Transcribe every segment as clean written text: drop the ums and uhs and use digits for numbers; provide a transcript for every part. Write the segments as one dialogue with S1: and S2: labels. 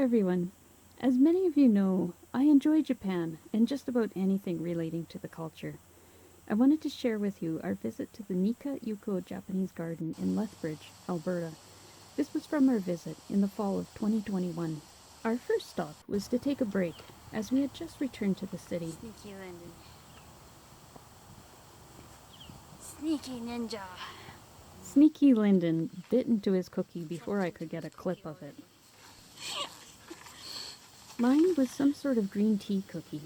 S1: Hi everyone! As many of you know, I enjoy Japan and just about anything relating to the culture. I wanted to share with you our visit to the Nika Yuko Japanese Garden in Lethbridge, Alberta. This was from our visit in the fall of 2021. Our first stop was to take a break, as we had just returned to the city.
S2: Sneaky Linden. Sneaky ninja.
S1: Sneaky Linden bit into his cookie before I could get a clip of it. Mine was some sort of green tea cookie.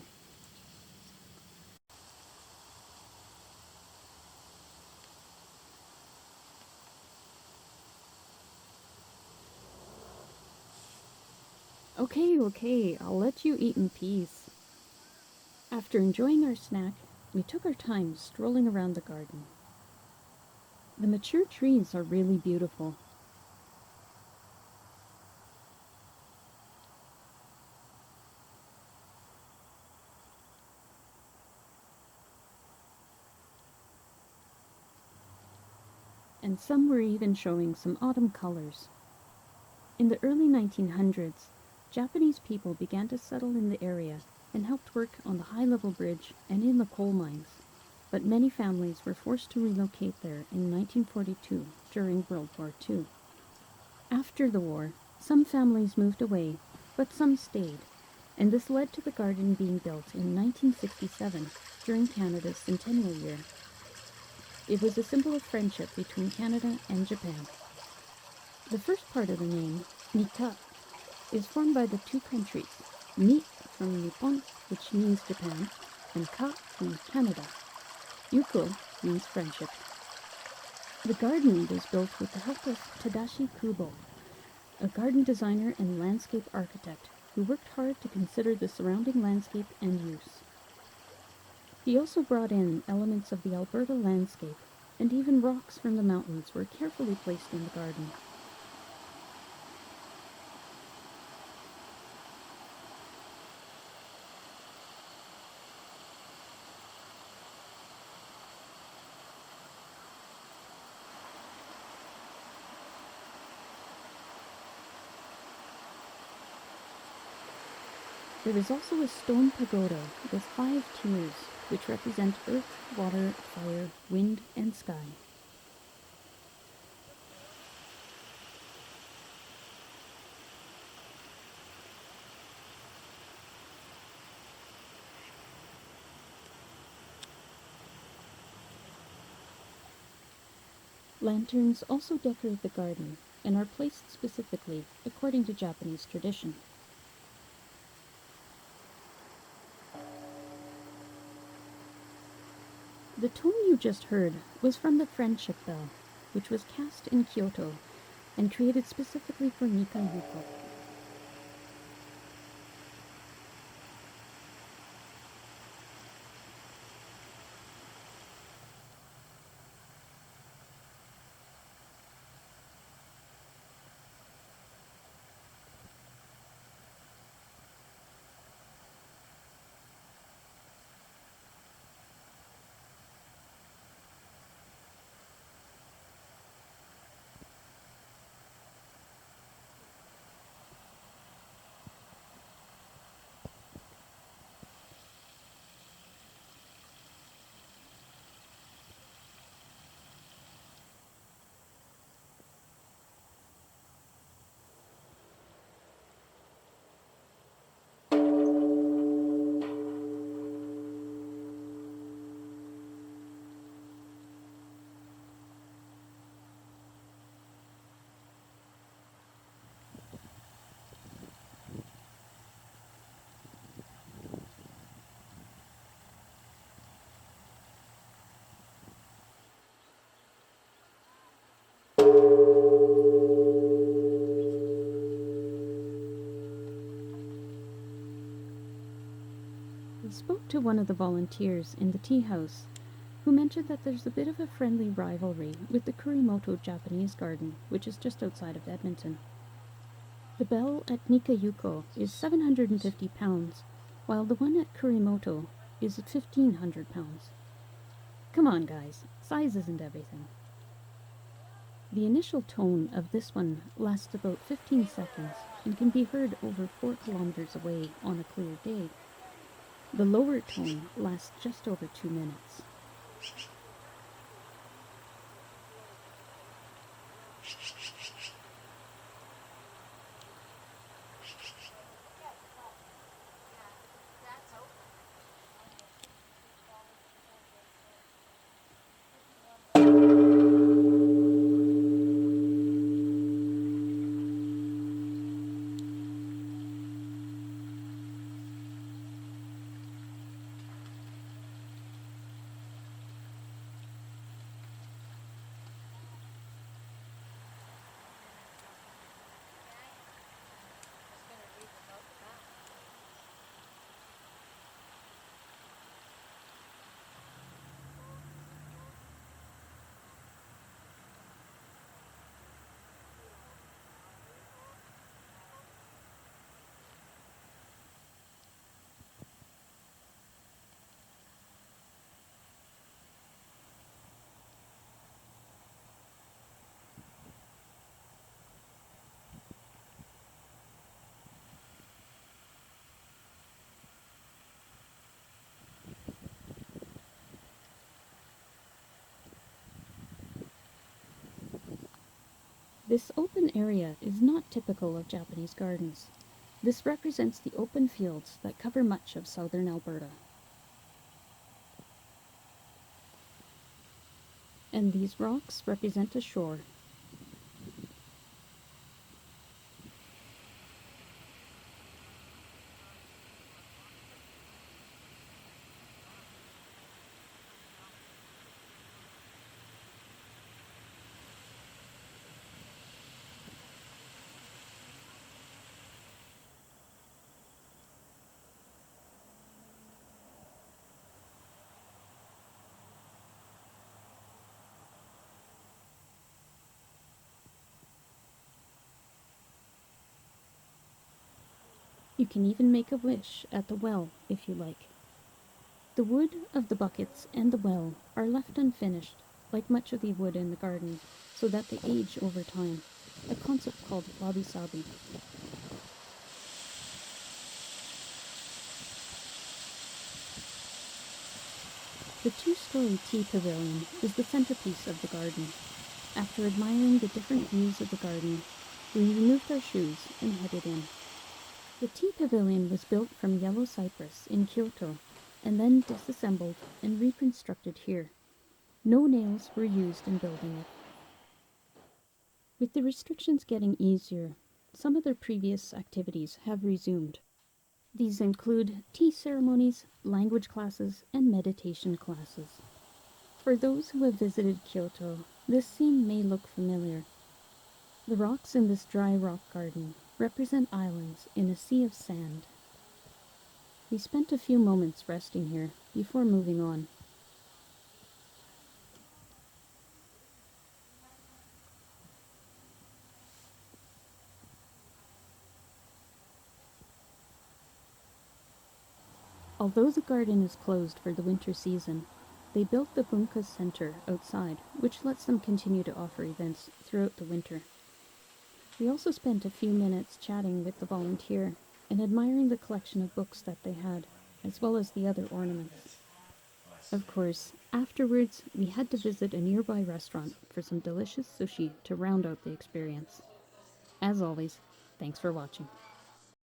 S1: Okay, I'll let you eat in peace. After enjoying our snack, we took our time strolling around the garden. The mature trees are really beautiful. And some were even showing some autumn colors. In the early 1900s, Japanese people began to settle in the area and helped work on the high-level bridge and in the coal mines, but many families were forced to relocate there in 1942 during World War II. After the war, some families moved away, but some stayed, and this led to the garden being built in 1967 during Canada's centennial year. It was a symbol of friendship between Canada and Japan. The first part of the name, Nika, is formed by the two countries, Ni from Nippon, which means Japan, and Ka from Canada. Yuko means friendship. The garden was built with the help of Tadashi Kubo, a garden designer and landscape architect who worked hard to consider the surrounding landscape and use. He also brought in elements of the Alberta landscape, and even rocks from the mountains were carefully placed in the garden. There is also a stone pagoda with 5 tiers, which represent earth, water, fire, wind, and sky. Lanterns also decorate the garden and are placed specifically according to Japanese tradition. The tone you just heard was from the Friendship Bell, which was cast in Kyoto and created specifically for Nika Yuko. We spoke to one of the volunteers in the tea house, who mentioned that there's a bit of a friendly rivalry with the Kurimoto Japanese Garden, which is just outside of Edmonton. The bell at Nika Yuko is £750, while the one at Kurimoto is at £1,500. Come on, guys, size isn't everything. The initial tone of this one lasts about 15 seconds and can be heard over 4 kilometers away on a clear day. The lower tone lasts just over 2 minutes. This open area is not typical of Japanese gardens. This represents the open fields that cover much of southern Alberta. And these rocks represent a shore. You can even make a wish at the well if you like. The wood of the buckets and the well are left unfinished, like much of the wood in the garden, so that they age over time, a concept called wabi-sabi. The two-story tea pavilion is the centerpiece of the garden. After admiring the different views of the garden, we removed our shoes and headed in. The tea pavilion was built from yellow cypress in Kyoto and then disassembled and reconstructed here. No nails were used in building it. With the restrictions getting easier, some of their previous activities have resumed. These include tea ceremonies, language classes, and meditation classes. For those who have visited Kyoto, this scene may look familiar. The rocks in this dry rock garden represent islands in a sea of sand. We spent a few moments resting here before moving on. Although the garden is closed for the winter season, they built the Bunka Center outside, which lets them continue to offer events throughout the winter. We also spent a few minutes chatting with the volunteer and admiring the collection of books that they had, as well as the other ornaments. Of course, afterwards, we had to visit a nearby restaurant for some delicious sushi to round out the experience. As always, thanks for watching.